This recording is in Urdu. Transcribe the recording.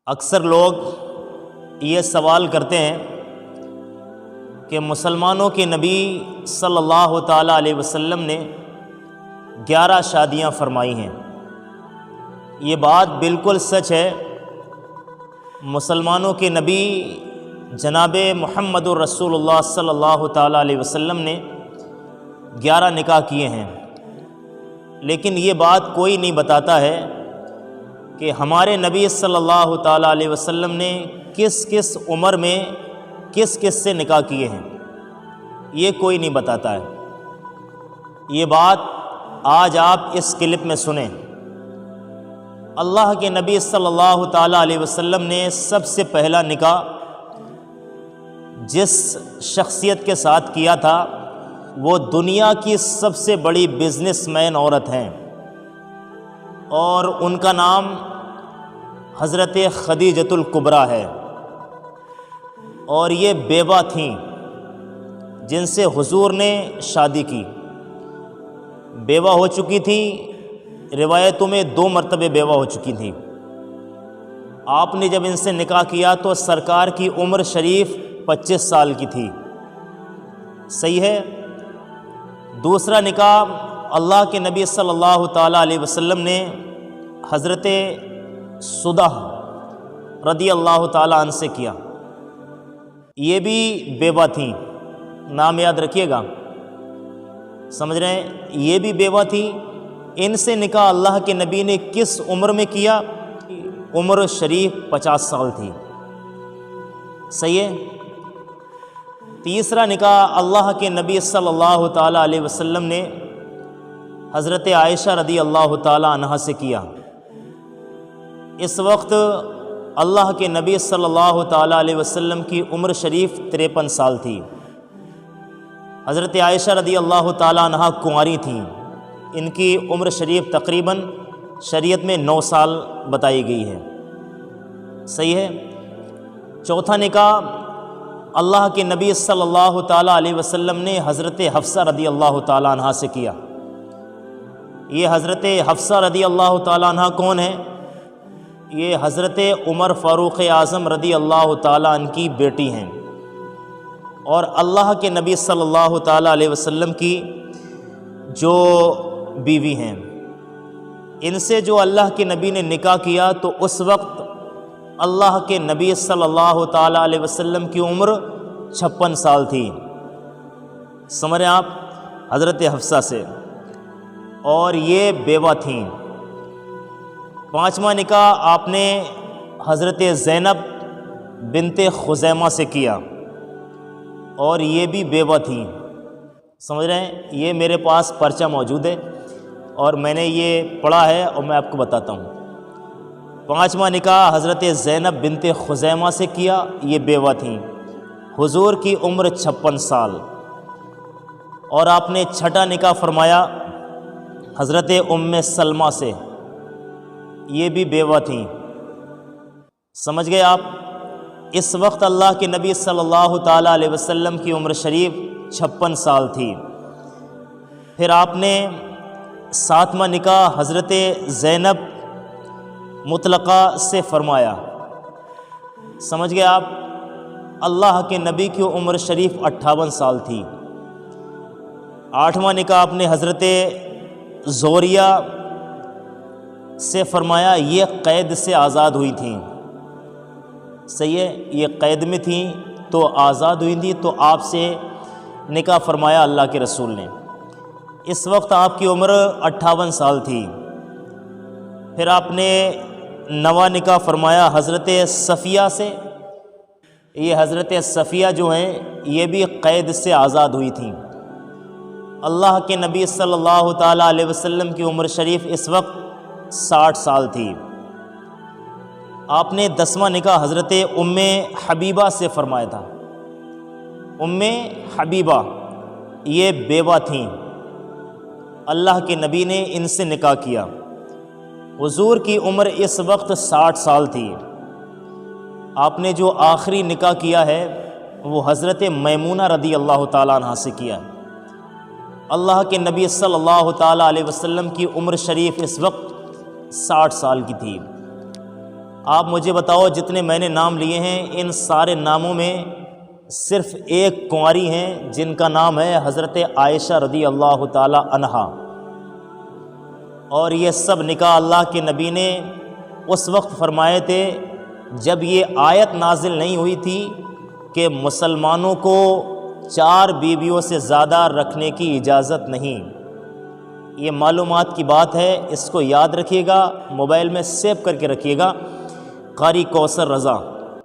اکثر لوگ یہ سوال کرتے ہیں کہ مسلمانوں کے نبی صلی اللہ تعالیٰ علیہ وسلم نے 11 شادیاں فرمائی ہیں۔ یہ بات بالکل سچ ہے۔ مسلمانوں کے نبی جناب محمد الرسول اللہ صلی اللہ تعالیٰ علیہ وسلم نے 11 نکاح کیے ہیں، لیکن یہ بات کوئی نہیں بتاتا ہے کہ ہمارے نبی صلی اللہ تعالیٰ علیہ وسلم نے کس کس عمر میں کس کس سے نکاح کیے ہیں، یہ کوئی نہیں بتاتا ہے۔ یہ بات آج آپ اس کلپ میں سنیں۔ اللہ کے نبی صلی اللہ تعالیٰ علیہ وسلم نے سب سے پہلا نکاح جس شخصیت کے ساتھ کیا تھا وہ دنیا کی سب سے بڑی بزنس مین عورت ہیں، اور ان کا نام حضرت خدیجۃ الکبریٰ ہے، اور یہ بیوہ تھیں جن سے حضور نے شادی کی۔ بیوہ ہو چکی تھی، روایتوں میں 2 مرتبہ بیوہ ہو چکی تھی۔ آپ نے جب ان سے نکاح کیا تو سرکار کی عمر شریف 25 سال کی تھی، صحیح ہے۔ دوسرا نکاح اللہ کے نبی صلی اللہ تعالیٰ علیہ وسلم نے حضرت سدہ رضی اللہ تعالیٰ عنہ سے کیا۔ یہ بھی بیوہ تھیں، نام یاد رکھیے گا، سمجھ رہے ہیں، یہ بھی بیوہ تھی۔ ان سے نکاح اللہ کے نبی نے کس عمر میں کیا؟ عمر شریف 50 سال تھی، صحیح ہے۔ تیسرا نکاح اللہ کے نبی صلی اللہ تعالیٰ علیہ وسلم نے حضرت عائشہ رضی اللہ تعالیٰ عنہا سے کیا۔ اس وقت اللہ کے نبی صلی اللہ تعالیٰ علیہ وسلم کی عمر شریف 53 سال تھی۔ حضرت عائشہ رضی اللہ تعالیٰ عنہا کنواری تھیں، ان کی عمر شریف تقریباً شریعت میں 9 سال بتائی گئی ہے، صحیح ہے۔ چوتھا نکاح اللہ کے نبی صلی اللہ تعالیٰ علیہ وسلم نے حضرت حفصہ رضی اللہ تعالیٰ عنہا سے کیا۔ یہ حضرت حفصہ رضی اللہ تعالیٰ عنہا کون ہے؟ یہ حضرت عمر فاروق اعظم رضی اللہ تعالیٰ عنہ کی بیٹی ہیں، اور اللہ کے نبی صلی اللہ تعالیٰ علیہ وسلم کی جو بیوی ہیں۔ ان سے جو اللہ کے نبی نے نکاح کیا تو اس وقت اللہ کے نبی صلی اللہ تعالیٰ علیہ وسلم کی عمر 56 سال تھی، سمجھ رہے ہیں آپ، حضرت حفصہ سے، اور یہ بیوہ تھیں۔ پانچواں نکاح آپ نے حضرت زینب بنت خزیمہ سے کیا، اور یہ بھی بیوہ تھیں، سمجھ رہے ہیں۔ یہ میرے پاس پرچہ موجود ہے اور میں نے یہ پڑھا ہے اور میں آپ کو بتاتا ہوں۔ پانچواں نکاح حضرت زینب بنت خزیمہ سے کیا، یہ بیوہ تھیں، حضور کی عمر 56 سال۔ اور آپ نے چھٹا نکاح فرمایا حضرت ام سلمہ سے، یہ بھی بیوہ تھیں، سمجھ گئے آپ۔ اس وقت اللہ کے نبی صلی اللہ تعالیٰ علیہ وسلم کی عمر شریف 56 سال تھی۔ پھر آپ نے 7واں نکاح حضرت زینب مطلقہ سے فرمایا، سمجھ گئے آپ۔ اللہ کے نبی کی عمر شریف 58 سال تھی۔ 8واں نکاح آپ نے حضرت زوریہ سے فرمایا، یہ قید سے آزاد ہوئی تھیں، صحیح ہے، یہ قید میں تھیں تو آزاد ہوئی تھیں، تو آپ سے نکاح فرمایا اللہ کے رسول نے۔ اس وقت آپ کی عمر 58 سال تھی۔ پھر آپ نے 9واں نکاح فرمایا حضرت صفیہ سے۔ یہ حضرت صفیہ جو ہیں یہ بھی قید سے آزاد ہوئی تھیں۔ اللہ کے نبی صلی اللہ تعالیٰ علیہ وسلم کی عمر شریف اس وقت 60 سال تھی۔ آپ نے 10واں نکاح حضرت ام حبیبہ سے فرمایا تھا۔ ام حبیبہ یہ بیوہ تھیں، اللہ کے نبی نے ان سے نکاح کیا۔ حضور کی عمر اس وقت 60 سال تھی۔ آپ نے جو آخری نکاح کیا ہے وہ حضرت میمونہ رضی اللہ تعالیٰ عنہ سے کیا۔ اللہ کے نبی صلی اللہ تعالیٰ علیہ وسلم کی عمر شریف اس وقت 60 سال کی تھی۔ آپ مجھے بتاؤ جتنے میں نے نام لیے ہیں ان سارے ناموں میں صرف ایک کنواری ہیں جن کا نام ہے حضرت عائشہ رضی اللہ تعالی عنہا، اور یہ سب نکاح اللہ کے نبی نے اس وقت فرمائے تھے جب یہ آیت نازل نہیں ہوئی تھی کہ مسلمانوں کو 4 بیویوں سے زیادہ رکھنے کی اجازت نہیں۔ یہ معلومات کی بات ہے، اس کو یاد رکھیے گا، موبائل میں سیو کر کے رکھیے گا۔ قاری کوثر رضا۔